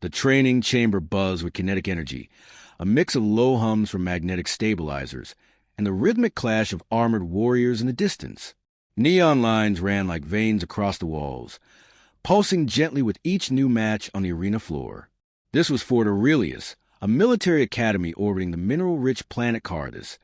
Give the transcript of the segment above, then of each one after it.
The training chamber buzzed with kinetic energy, a mix of low hums from magnetic stabilizers, and the rhythmic clash of armored warriors in the distance. Neon lines ran like veins across the walls, pulsing gently with each new match on the arena floor. This was Fort Aurelius, a military academy orbiting the mineral-rich planet Cardus,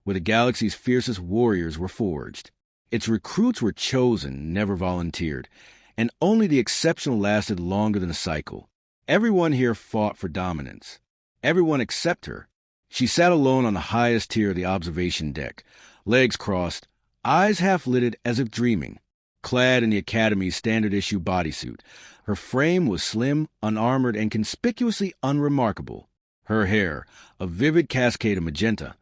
where the galaxy's fiercest warriors were forged. Its recruits were chosen, never volunteered, and only the exceptional lasted longer than a cycle. Everyone here fought for dominance. Everyone except her. She sat alone on the highest tier of the observation deck, legs crossed, eyes half-lidded as if dreaming. Clad in the Academy's standard-issue bodysuit, her frame was slim, unarmored, and conspicuously unremarkable. Her hair, a vivid cascade of magenta,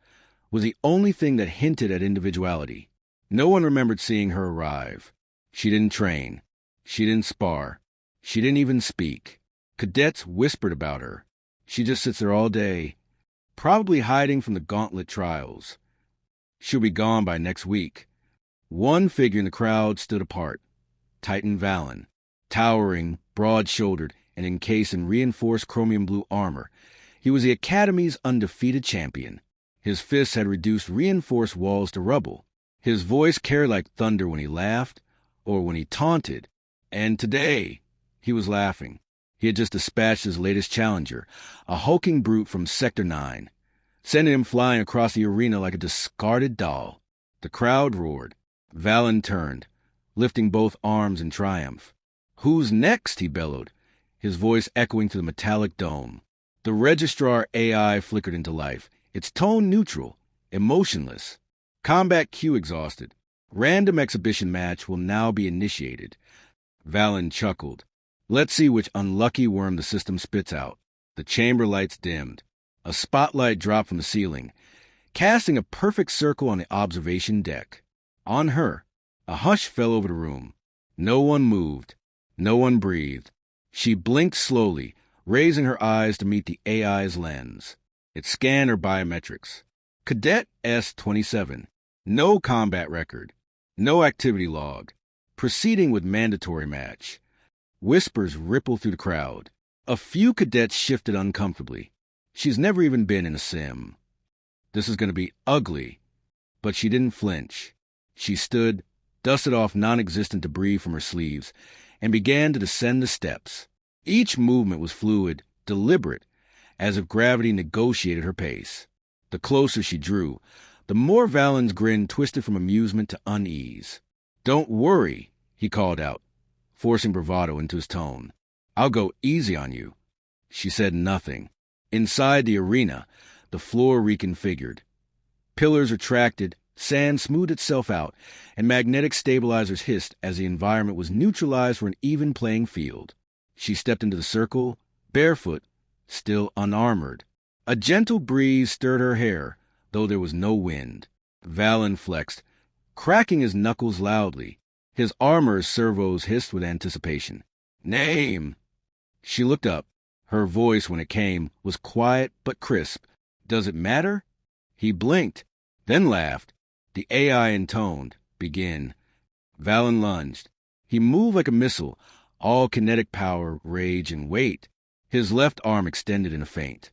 was the only thing that hinted at individuality. No one remembered seeing her arrive. She didn't train. She didn't spar. She didn't even speak. Cadets whispered about her. She just sits there all day, probably hiding from the gauntlet trials. She'll be gone by next week. One figure in the crowd stood apart, Titan Valen, towering, broad-shouldered, and encased in reinforced chromium blue armor. He was the Academy's undefeated champion. His fists had reduced reinforced walls to rubble. His voice carried like thunder when he laughed, or when he taunted. And today, he was laughing. He had just dispatched his latest challenger, a hulking brute from Sector 9, sending him flying across the arena like a discarded doll. The crowd roared. Valen turned, lifting both arms in triumph. "Who's next?" he bellowed, his voice echoing through the metallic dome. The registrar AI flickered into life, its tone neutral, emotionless. Combat queue exhausted. Random exhibition match will now be initiated. Valen chuckled. Let's see which unlucky worm the system spits out. The chamber lights dimmed. A spotlight dropped from the ceiling, casting a perfect circle on the observation deck. On her, a hush fell over the room. No one moved. No one breathed. She blinked slowly, raising her eyes to meet the AI's lens. It scanned her biometrics. Cadet S-27. No combat record. No activity log. Proceeding with mandatory match. Whispers rippled through the crowd. A few cadets shifted uncomfortably. She's never even been in a sim. This is going to be ugly. But she didn't flinch. She stood, dusted off non-existent debris from her sleeves, and began to descend the steps. Each movement was fluid, deliberate, as if gravity negotiated her pace. The closer she drew, the more Valen's grin twisted from amusement to unease. "Don't worry," he called out, forcing bravado into his tone. "I'll go easy on you." She said nothing. Inside the arena, the floor reconfigured. Pillars retracted, sand smoothed itself out, and magnetic stabilizers hissed as the environment was neutralized for an even playing field. She stepped into the circle, barefoot, still unarmored. A gentle breeze stirred her hair, though there was no wind. Valen flexed, cracking his knuckles loudly. His armor's servos hissed with anticipation. "Name!" She looked up. Her voice, when it came, was quiet but crisp. "Does it matter?" He blinked, then laughed. The AI intoned, "Begin." Valen lunged. He moved like a missile, all kinetic power, rage, and weight. His left arm extended in a feint.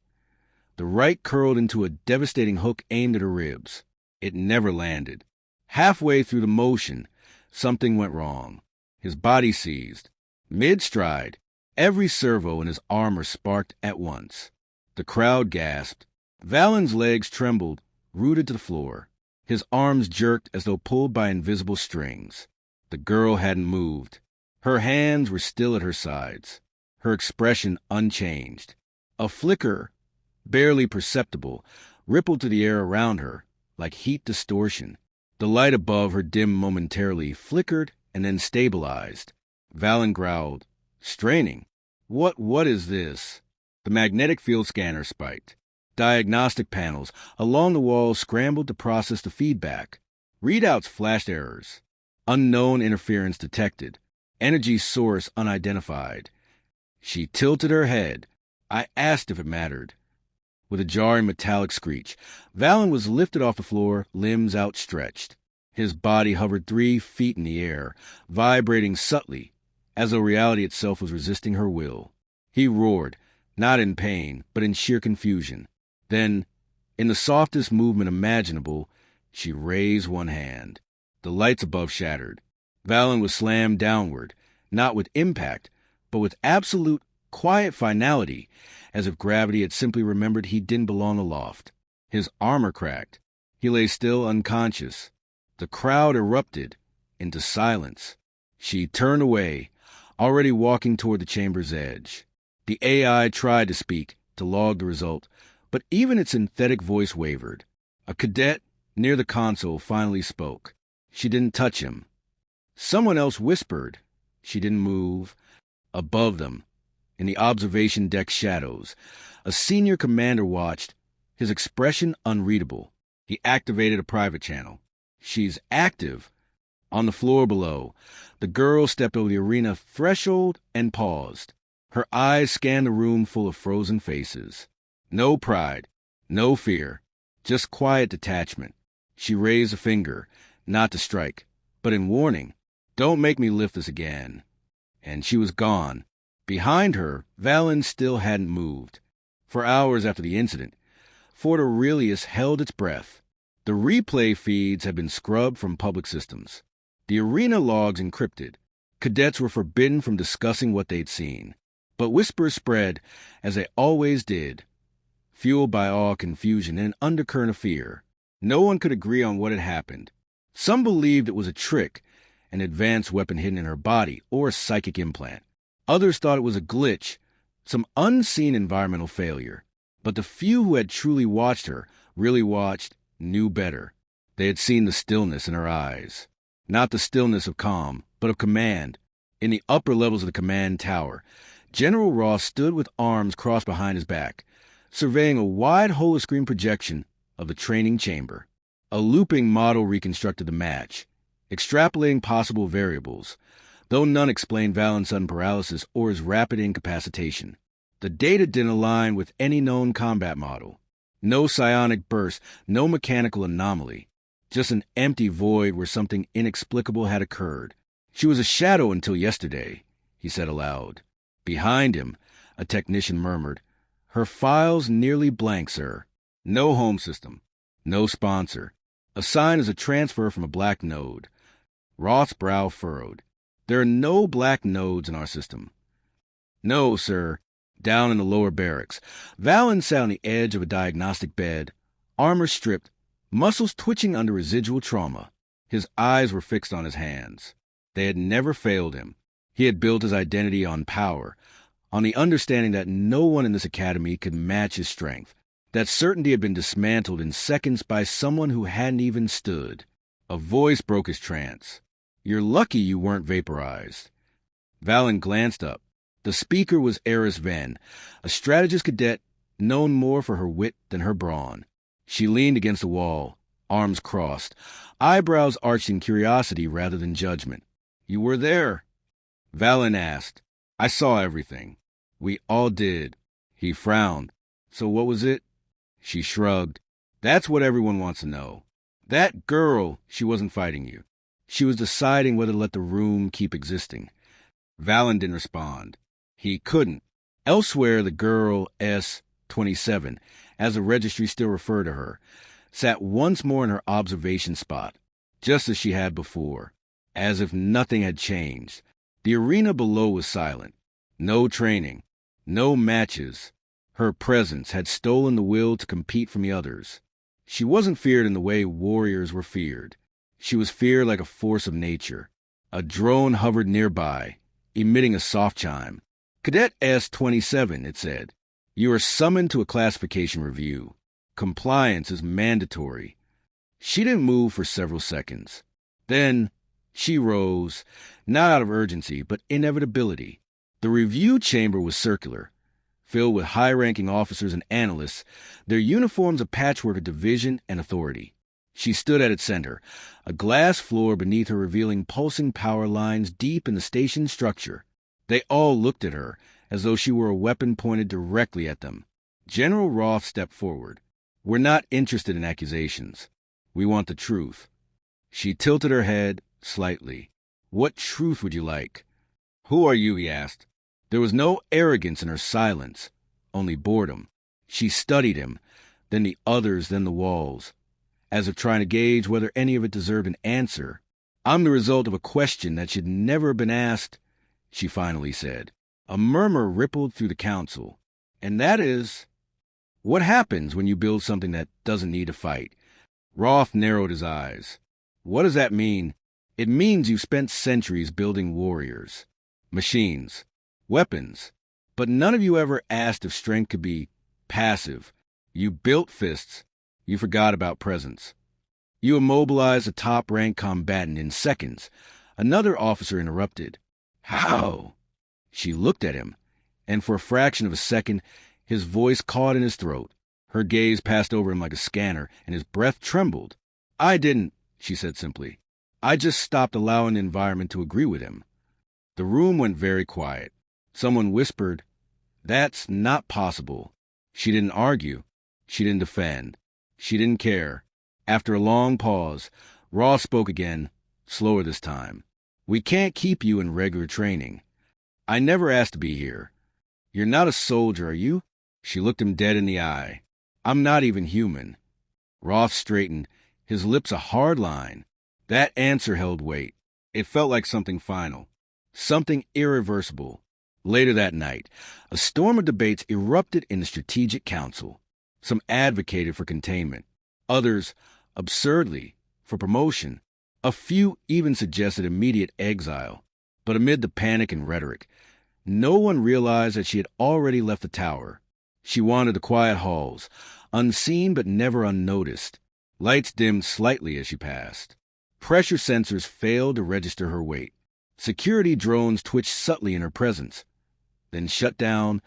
The right curled into a devastating hook aimed at her ribs. It never landed. Halfway through the motion, something went wrong. His body seized. Mid-stride, every servo in his armor sparked at once. The crowd gasped. Valen's legs trembled, rooted to the floor. His arms jerked as though pulled by invisible strings. The girl hadn't moved. Her hands were still at her sides, her expression unchanged. A flicker, barely perceptible, rippled through the air around her, like heat distortion. The light above her dimmed momentarily, flickered, and then stabilized. Valen growled, straining. What is this?" The magnetic field scanner spiked. Diagnostic panels along the walls scrambled to process the feedback. Readouts flashed errors. Unknown interference detected. Energy source unidentified. She tilted her head. I asked if it mattered. With a jarring metallic screech, Valen was lifted off the floor, limbs outstretched. His body hovered 3 feet in the air, vibrating subtly, as though reality itself was resisting her will. He roared, not in pain, but in sheer confusion. Then, in the softest movement imaginable, she raised one hand. The lights above shattered. Valen was slammed downward, not with impact, but with absolute, quiet finality, as if gravity had simply remembered he didn't belong aloft. His armor cracked. He lay still, unconscious. The crowd erupted into silence. She turned away, already walking toward the chamber's edge. The AI tried to speak, to log the result, but even its synthetic voice wavered. A cadet near the console finally spoke. She didn't touch him. Someone else whispered. She didn't move. Above them, in the observation deck shadows, a senior commander watched, his expression unreadable. He activated a private channel. She's active. On the floor below, the girl stepped over the arena threshold and paused. Her eyes scanned the room full of frozen faces. No pride, no fear, just quiet detachment. She raised a finger, not to strike, but in warning. Don't make me lift this again. And she was gone. Behind her, Valen still hadn't moved. For hours after the incident, Fort Aurelius held its breath. The replay feeds had been scrubbed from public systems. The arena logs encrypted. Cadets were forbidden from discussing what they'd seen. But whispers spread, as they always did, fueled by awe, confusion, and an undercurrent of fear. No one could agree on what had happened. Some believed it was a trick, an advanced weapon hidden in her body, or a psychic implant. Others thought it was a glitch, some unseen environmental failure. But the few who had truly watched her, really watched, knew better. They had seen the stillness in her eyes. Not the stillness of calm, but of command. In the upper levels of the command tower, General Ross stood with arms crossed behind his back, surveying a wide holoscreen projection of the training chamber. A looping model reconstructed the match, extrapolating possible variables, though none explained Valen's sudden paralysis or his rapid incapacitation. The data didn't align with any known combat model. No psionic burst, no mechanical anomaly. Just an empty void where something inexplicable had occurred. She was a shadow until yesterday, he said aloud. Behind him, a technician murmured, "Her file's nearly blank, sir. No home system. No sponsor. Assigned as a transfer from a black node." Roth's brow furrowed. "There are no black nodes in our system." "No, sir." Down in the lower barracks, Valen sat on the edge of a diagnostic bed, armor stripped, muscles twitching under residual trauma. His eyes were fixed on his hands. They had never failed him. He had built his identity on power, on the understanding that no one in this academy could match his strength. That certainty had been dismantled in seconds by someone who hadn't even stood. A voice broke his trance. "You're lucky you weren't vaporized." Valen glanced up. The speaker was Eris Venn, a strategist cadet known more for her wit than her brawn. She leaned against the wall, arms crossed, eyebrows arched in curiosity rather than judgment. "You were there?" Valen asked. "I saw everything." "We all did." He frowned. "So what was it?" She shrugged. "That's what everyone wants to know. That girl, she wasn't fighting you. She was deciding whether to let the room keep existing." Valen didn't respond. He couldn't. Elsewhere, the girl, S-27, as the registry still referred to her, sat once more in her observation spot, just as she had before, as if nothing had changed. The arena below was silent. No training, no matches. Her presence had stolen the will to compete from the others. She wasn't feared in the way warriors were feared. She was feared like a force of nature. A drone hovered nearby, emitting a soft chime. "Cadet S-27, it said. "You are summoned to a classification review. Compliance is mandatory." She didn't move for several seconds. Then she rose, not out of urgency, but inevitability. The review chamber was circular, filled with high-ranking officers and analysts, their uniforms a patchwork of division and authority. She stood at its center, a glass floor beneath her revealing pulsing power lines deep in the station's structure. They all looked at her, as though she were a weapon pointed directly at them. General Roth stepped forward. "We're not interested in accusations. We want the truth." She tilted her head slightly. "What truth would you like?" "Who are you?" he asked. There was no arrogance in her silence, only boredom. She studied him, then the others, then the walls, as if trying to gauge whether any of it deserved an answer. "I'm the result of a question that should never have been asked," she finally said. A murmur rippled through the council, and that is, what happens when you build something that doesn't need to fight? Roth narrowed his eyes. "What does that mean?" "It means you've spent centuries building warriors, machines, weapons, but none of you ever asked if strength could be passive. You built fists. You forgot about presence. You immobilized a top-ranked combatant in seconds." Another officer interrupted. "How?" She looked at him, and for a fraction of a second, his voice caught in his throat. Her gaze passed over him like a scanner, and his breath trembled. "I didn't," she said simply. "I just stopped allowing the environment to agree with him." The room went very quiet. Someone whispered, "That's not possible." She didn't argue. She didn't defend. She didn't care. After a long pause, Roth spoke again, slower this time. "We can't keep you in regular training. I never asked to be here. You're not a soldier, are you?" She looked him dead in the eye. "I'm not even human." Roth straightened, his lips a hard line. That answer held weight. It felt like something final, something irreversible. Later that night, a storm of debates erupted in the Strategic Council. Some advocated for containment. Others, absurdly, for promotion. A few even suggested immediate exile. But amid the panic and rhetoric, no one realized that she had already left the tower. She wandered the quiet halls, unseen but never unnoticed. Lights dimmed slightly as she passed. Pressure sensors failed to register her weight. Security drones twitched subtly in her presence, then shut down,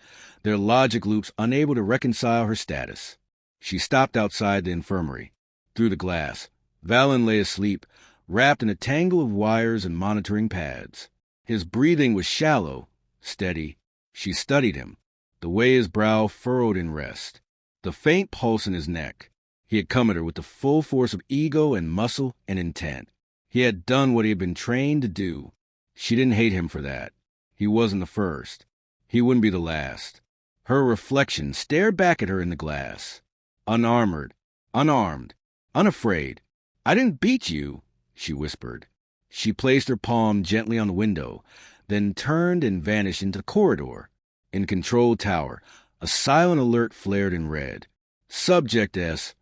their logic loops unable to reconcile her status. She stopped outside the infirmary. Through the glass, Valen lay asleep, wrapped in a tangle of wires and monitoring pads. His breathing was shallow, steady. She studied him, the way his brow furrowed in rest, the faint pulse in his neck. He had come at her with the full force of ego and muscle and intent. He had done what he had been trained to do. She didn't hate him for that. He wasn't the first. He wouldn't be the last. Her reflection stared back at her in the glass. Unarmored, unarmed, unafraid. "I didn't beat you," she whispered. She placed her palm gently on the window, then turned and vanished into the corridor. In Control Tower, a silent alert flared in red. Subject S,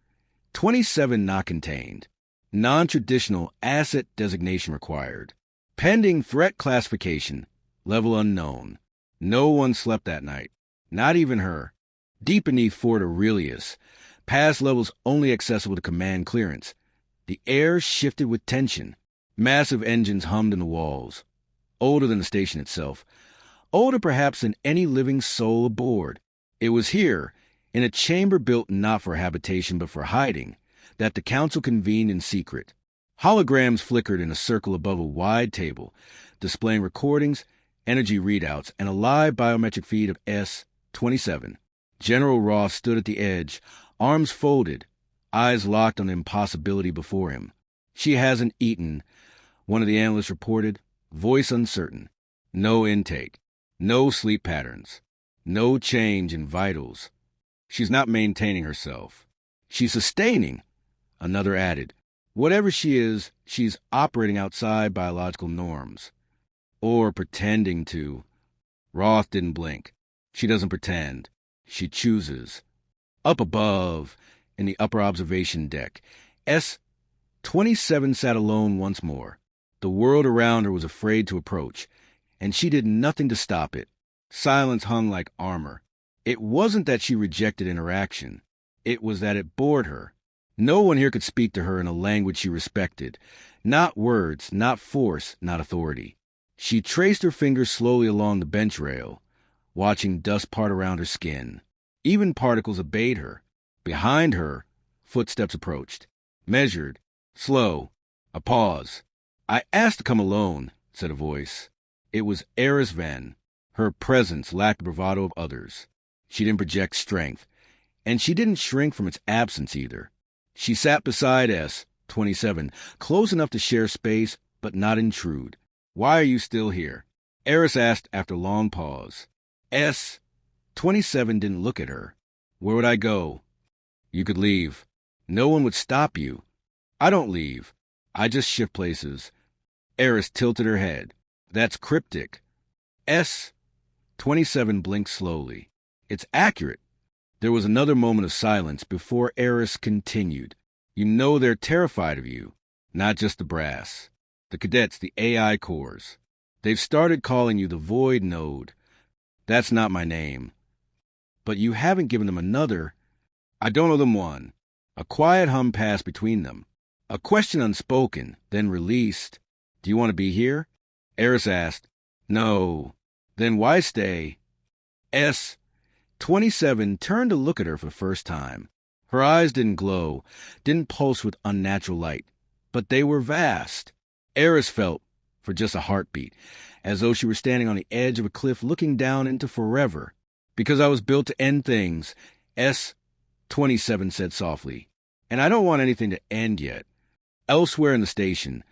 27 not contained. Non-traditional asset designation required. Pending threat classification, level unknown. No one slept that night, not even her. Deep beneath Fort Aurelius, past levels only accessible to command clearance, the air shifted with tension. Massive engines hummed in the walls, older than the station itself, older perhaps than any living soul aboard. It was here, in a chamber built not for habitation but for hiding, that the council convened in secret. Holograms flickered in a circle above a wide table, displaying recordings, energy readouts, and a live biometric feed of S-27. General Roth stood at the edge, arms folded, eyes locked on the impossibility before him. "She hasn't eaten," one of the analysts reported, voice uncertain. "No intake, no sleep patterns, no change in vitals. She's not maintaining herself. She's sustaining," another added. "Whatever she is, she's operating outside biological norms. Or pretending to." Roth didn't blink. "She doesn't pretend. She chooses." Up above, in the upper observation deck, S-27 sat alone once more. The world around her was afraid to approach, and she did nothing to stop it. Silence hung like armor. It wasn't that she rejected interaction. It was that it bored her. No one here could speak to her in a language she respected. Not words, not force, not authority. She traced her fingers slowly along the bench rail, watching dust part around her skin. Even particles obeyed her. Behind her, footsteps approached. Measured, slow, a pause. "I asked to come alone," said a voice. It was Eris Van. Her presence lacked the bravado of others. She didn't project strength, and she didn't shrink from its absence either. She sat beside S-27, close enough to share space, but not intrude. "Why are you still here?" Eris asked after a long pause. 27 didn't look at her. Where would I go? You could leave. No one would stop you. I don't leave. I just shift places. Eris tilted her head. That's cryptic. 27 blinked slowly. It's accurate. There was another moment of silence before Eris continued. You know they're terrified of you. Not just the brass. The cadets, the AI cores. They've started calling you the Void Node. That's not my name. But you haven't given them another. I don't owe them one. A quiet hum passed between them. A question unspoken, then released. Do you want to be here? Eris asked. No. Then why stay? 27 turned to look at her for the first time. Her eyes didn't glow, didn't pulse with unnatural light, but they were vast. Eris felt, for just a heartbeat, as though she were standing on the edge of a cliff looking down into forever. Because I was built to end things, 27 said softly, and I don't want anything to end yet. Elsewhere in the station,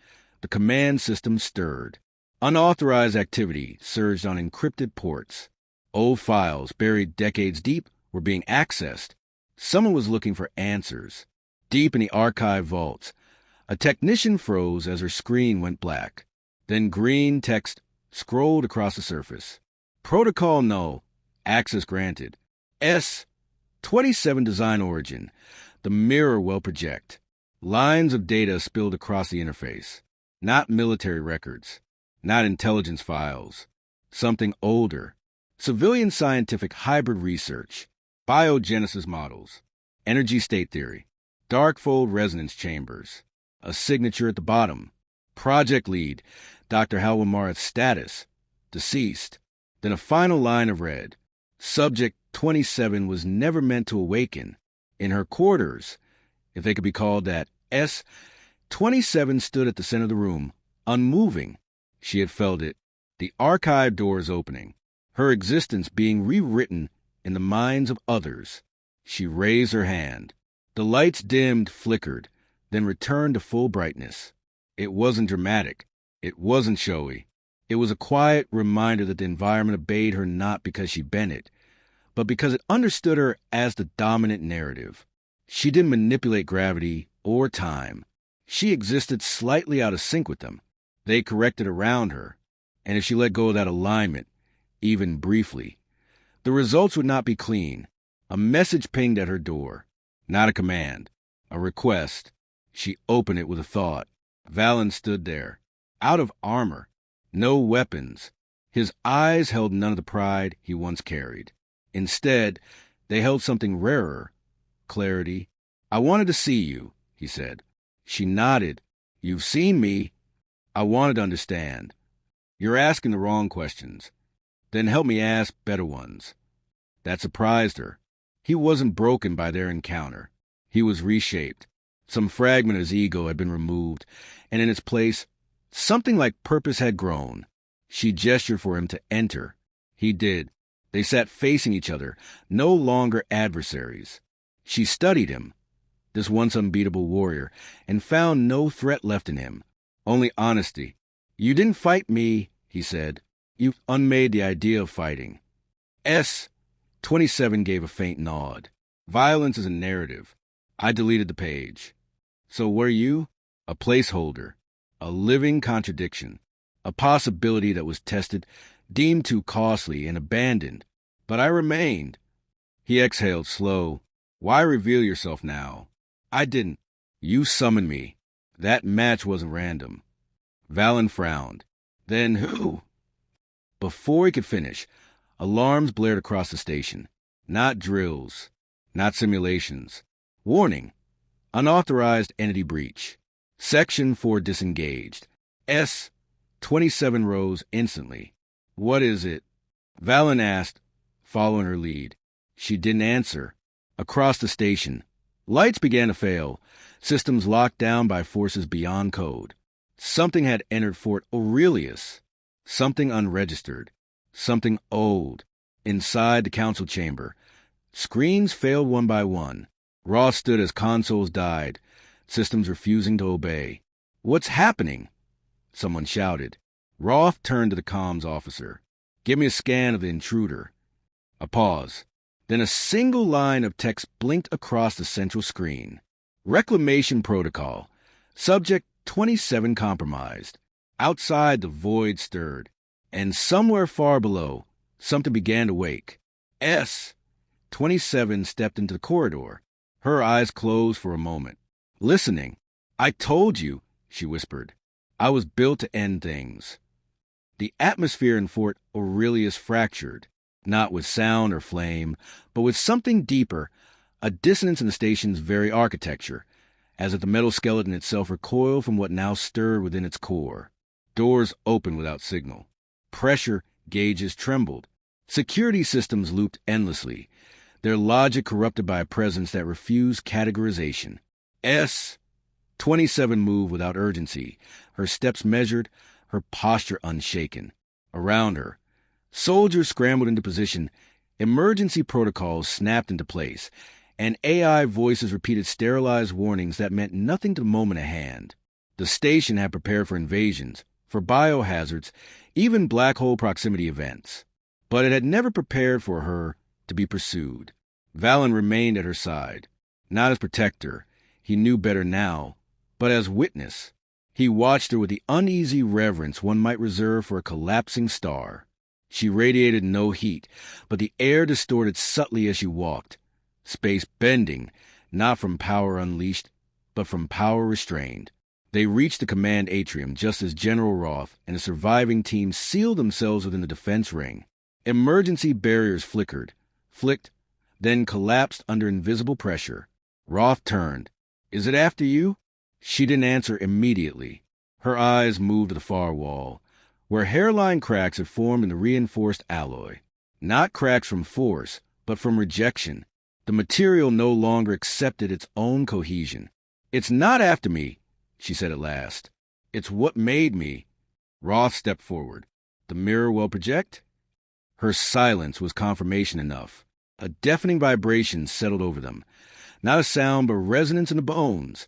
the command system stirred. Unauthorized activity surged on encrypted ports. Old files, buried decades deep, were being accessed. Someone was looking for answers. Deep in the archive vaults, a technician froze as her screen went black. Then green text scrolled across the surface. Protocol null. Access granted. 27 design origin. The mirror will project. Lines of data spilled across the interface. Not military records. Not intelligence files. Something older. Civilian scientific hybrid research. Biogenesis models. Energy state theory. Darkfold resonance chambers. A signature at the bottom. Project lead. Dr. Halwamara's status. Deceased. Then a final line of red. Subject 27 was never meant to awaken. In her quarters, if they could be called that, 27 stood at the center of the room, unmoving. She had felt it, the archive doors opening, her existence being rewritten in the minds of others. She raised her hand. The lights dimmed, flickered, then returned to full brightness. It wasn't dramatic. It wasn't showy. It was a quiet reminder that the environment obeyed her not because she bent it, but because it understood her as the dominant narrative. She didn't manipulate gravity or time. She existed slightly out of sync with them. They corrected around her, and if she let go of that alignment, even briefly, the results would not be clean. A message pinged at her door. Not a command. A request. She opened it with a thought. Valen stood there, out of armor. No weapons. His eyes held none of the pride he once carried. Instead, they held something rarer. Clarity. I wanted to see you, he said. She nodded. You've seen me. I wanted to understand. You're asking the wrong questions. Then help me ask better ones. That surprised her. He wasn't broken by their encounter. He was reshaped. Some fragment of his ego had been removed, and in its place, something like purpose had grown. She gestured for him to enter. He did. They sat facing each other, no longer adversaries. She studied him, this once unbeatable warrior, and found no threat left in him, only honesty. You didn't fight me, he said. You unmade the idea of fighting. 27 gave a faint nod. Violence is a narrative. I deleted the page. So were you? A placeholder. A living contradiction. A possibility that was tested, deemed too costly, and abandoned. But I remained. He exhaled slow. Why reveal yourself now? I didn't. You summoned me. That match wasn't random. Valen frowned. Then who? Before he could finish, alarms blared across the station. Not drills. Not simulations. Warning. Unauthorized entity breach. Section 4 disengaged. 27 rose instantly. What is it? Valen asked, following her lead. She didn't answer. Across the station, lights began to fail, systems locked down by forces beyond code. Something had entered Fort Aurelius. Something unregistered. Something old. Inside the council chamber, screens failed one by one. Ross stood as consoles died, systems refusing to obey. What's happening? Someone shouted. Roth turned to the comms officer. Give me a scan of the intruder. A pause. Then a single line of text blinked across the central screen. Reclamation Protocol. Subject 27 compromised. Outside, the void stirred. And somewhere far below, something began to wake. 27 stepped into the corridor. Her eyes closed for a moment. Listening. I told you, she whispered. I was built to end things. The atmosphere in Fort Aurelius fractured, not with sound or flame, but with something deeper, a dissonance in the station's very architecture, as if the metal skeleton itself recoiled from what now stirred within its core. Doors opened without signal. Pressure gauges trembled. Security systems looped endlessly, their logic corrupted by a presence that refused categorization. 27 moved without urgency, her steps measured, her posture unshaken. Around her, soldiers scrambled into position, emergency protocols snapped into place, and AI voices repeated sterilized warnings that meant nothing to the moment at hand. The station had prepared for invasions, for biohazards, even black hole proximity events. But it had never prepared for her to be pursued. Valen remained at her side, not as protector, he knew better now, but as witness. He watched her with the uneasy reverence one might reserve for a collapsing star. She radiated no heat, but the air distorted subtly as she walked, space bending, not from power unleashed, but from power restrained. They reached the command atrium just as General Roth and the surviving team sealed themselves within the defense ring. Emergency barriers flicked, then collapsed under invisible pressure. Roth turned. Is it after you? She didn't answer immediately. Her eyes moved to the far wall, where hairline cracks had formed in the reinforced alloy. Not cracks from force, but from rejection. The material no longer accepted its own cohesion. It's not after me, she said at last. It's what made me. Roth stepped forward. The mirror will project? Her silence was confirmation enough. A deafening vibration settled over them. Not a sound, but resonance in the bones,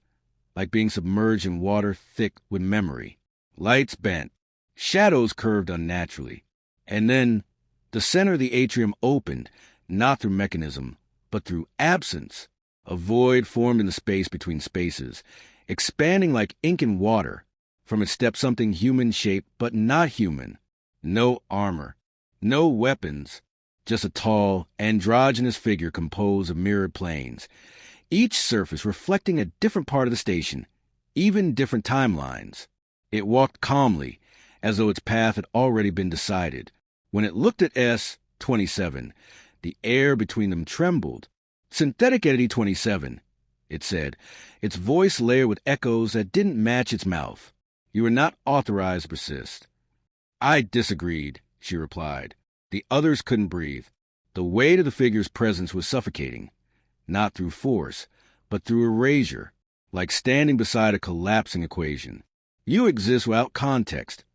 like being submerged in water thick with memory. Lights bent. Shadows curved unnaturally. And then the center of the atrium opened, not through mechanism, but through absence. A void formed in the space between spaces, expanding like ink in water. From it stepped something human-shaped, but not human. No armor. No weapons. Just a tall, androgynous figure composed of mirrored planes, each surface reflecting a different part of the station, even different timelines. It walked calmly, as though its path had already been decided. When it looked at S-27, the air between them trembled. Synthetic Entity 27, it said, its voice layered with echoes that didn't match its mouth. You are not authorized to persist. I disagreed, she replied. The others couldn't breathe. The weight of the figure's presence was suffocating, not through force, but through erasure, like standing beside a collapsing equation. You exist without context,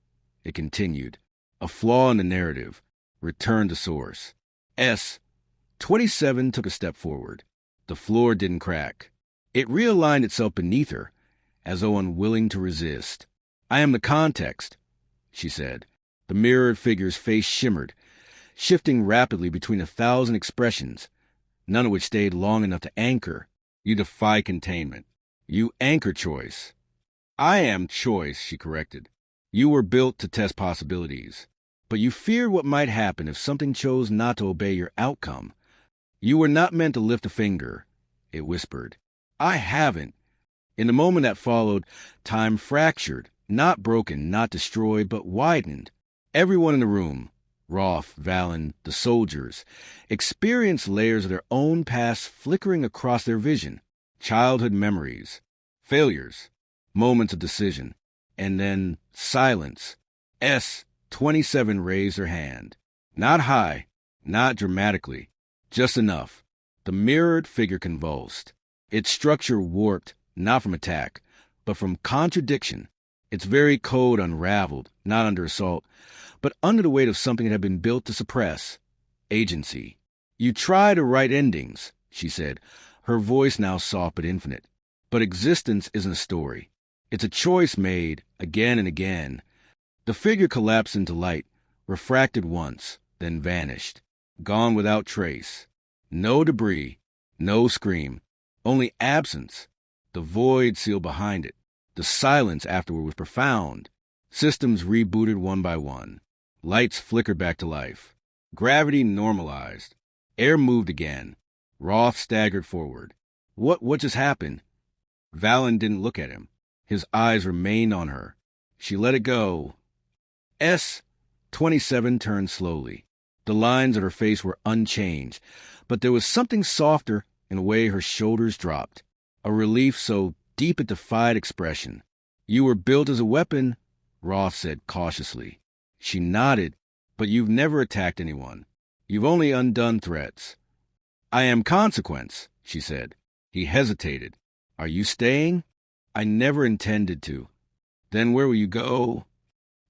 it continued. A flaw in the narrative. Return to source. S-27 took a step forward. The floor didn't crack. It realigned itself beneath her, as though unwilling to resist. I am the context, she said. The mirrored figure's face shimmered, shifting rapidly between 1,000 expressions, none of which stayed long enough to anchor. You defy containment. You anchor choice. I am choice, she corrected. You were built to test possibilities, but you feared what might happen if something chose not to obey your outcome. You were not meant to lift a finger, it whispered. I haven't. In the moment that followed, time fractured, not broken, not destroyed, but widened. Everyone in the room, Roth, Valen, the soldiers, experienced layers of their own past flickering across their vision. Childhood memories, failures, moments of decision, and then silence. S-27 raised her hand. Not high, not dramatically, just enough. The mirrored figure convulsed. Its structure warped, not from attack, but from contradiction. Its very code unraveled, not under assault, but under the weight of something that had been built to suppress. Agency. You try to write endings, she said, her voice now soft but infinite. But existence isn't a story. It's a choice made again and again. The figure collapsed into light, refracted once, then vanished. gone without trace. No debris, no scream, only absence. The void sealed behind it. The silence afterward was profound. Systems rebooted one by one. Lights flickered back to life. Gravity normalized. Air moved again. Roth staggered forward. What just happened? Valen didn't look at him. His eyes remained on her. She let it go. S-27 turned slowly. The lines of her face were unchanged, but there was something softer in the way her shoulders dropped. A relief so deep it defied expression. You were built as a weapon, Roth said cautiously. She nodded, but you've never attacked anyone. You've only undone threats. I am consequence, she said. He hesitated. Are you staying? I never intended to. Then where will you go?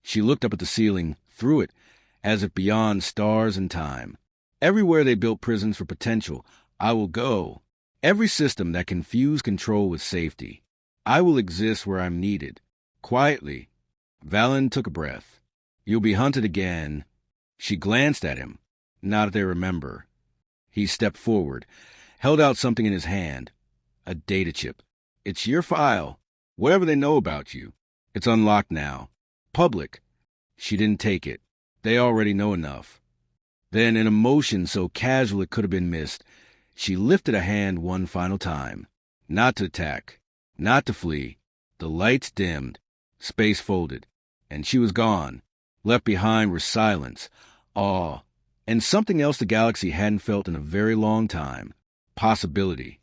She looked up at the ceiling, through it, as if beyond stars and time. Everywhere they built prisons for potential, I will go. Every system that can fuse control with safety. I will exist where I'm needed. Quietly. Valen took a breath. You'll be hunted again. She glanced at him. Not that they remember. He stepped forward, held out something in his hand. A data chip. It's your file. Whatever they know about you. It's unlocked now. Public. She didn't take it. They already know enough. Then, in a motion so casual it could have been missed, she lifted a hand one final time. Not to attack. Not to flee. The lights dimmed. Space folded. And she was gone. Left behind were silence, awe, and something else the galaxy hadn't felt in a very long time. Possibility.